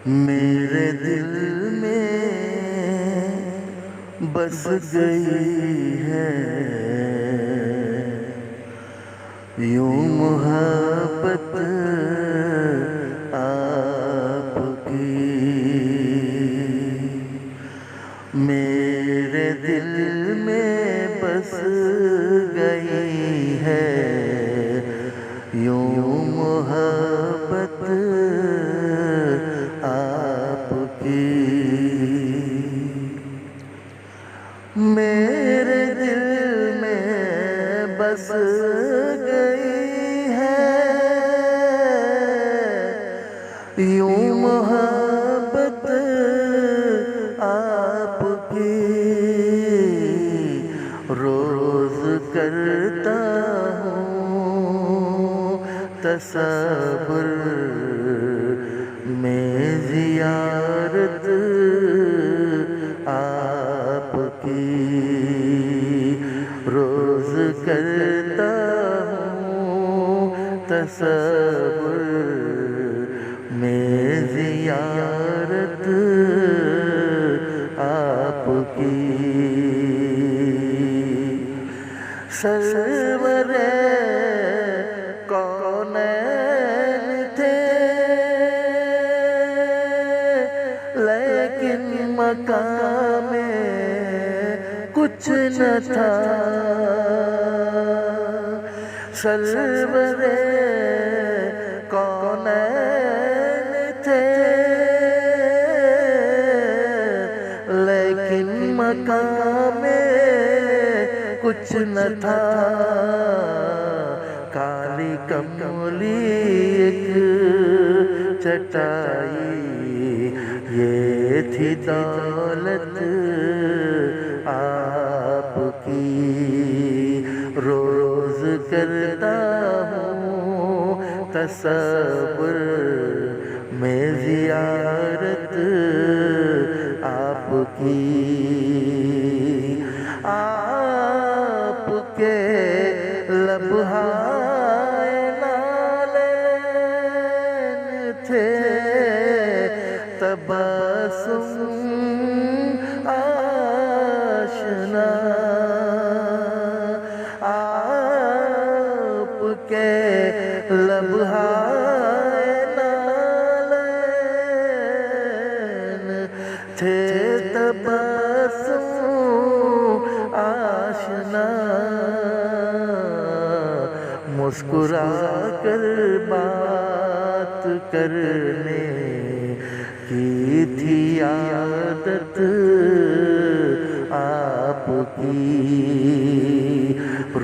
میرے دل میں بس گئی ہے یوں محبت آپ کی. میرے دل میں بس گئی ہے یوں محبت آپ کی. میرے دل میں بس گئی ہے یوں محبت آپ کی. روز کرتا ہوں تصور میں زیارت آپ کی. روز کرتا ہوں تصور میں زیارت آپ کی. سرور کونین تھے لیکن مقام کچھ نہ تھا. سرور کونین تھے لیکن مقام کچھ نہ تھا. کالی کملی ایک چٹائی یہ تھی دولت آپ کی. روز کرتا ہوں تصور میں زیارت آپ کی. آپ کے لبہائے نالین تھے تبسم آشنا. آپ کے لبہائے نالین تھے تبسم آشنا. مسکرا کر بات کرنے کی تھی عادت آپ کی.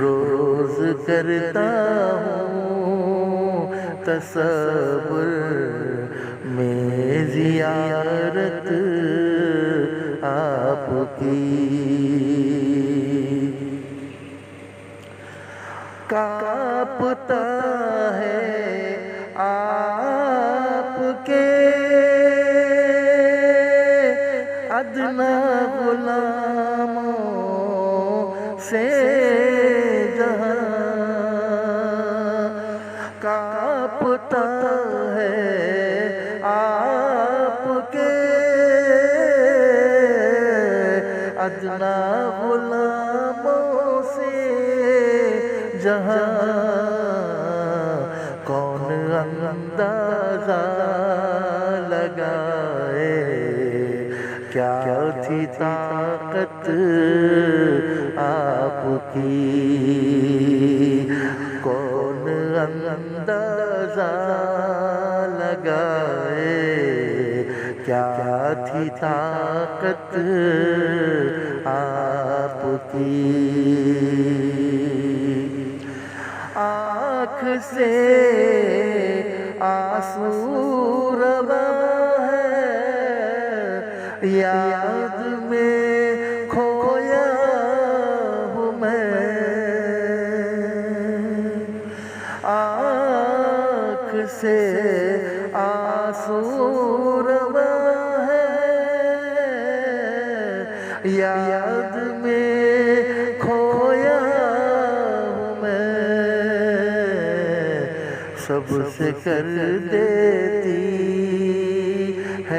روز کرتا ہوں تصور میں زیارت آپ کی. کانپتا ہے آپ کے ادنا غلاموں سے جہاں. کانپتا ہے آپ کے ادنا غلاموں سے جہاں. کون اندازہ لگائے کیا تھی طاقت آپ کی. کون اندازہ لگائے کیا تھی طاقت آپ کی. آنکھ سے آنسو روا ہے یاد میں کھویا ہوں میں. آنکھ سے آنسو روا ہے یاد میں کھویا ہوں میں. سب سے کر دیتی ہے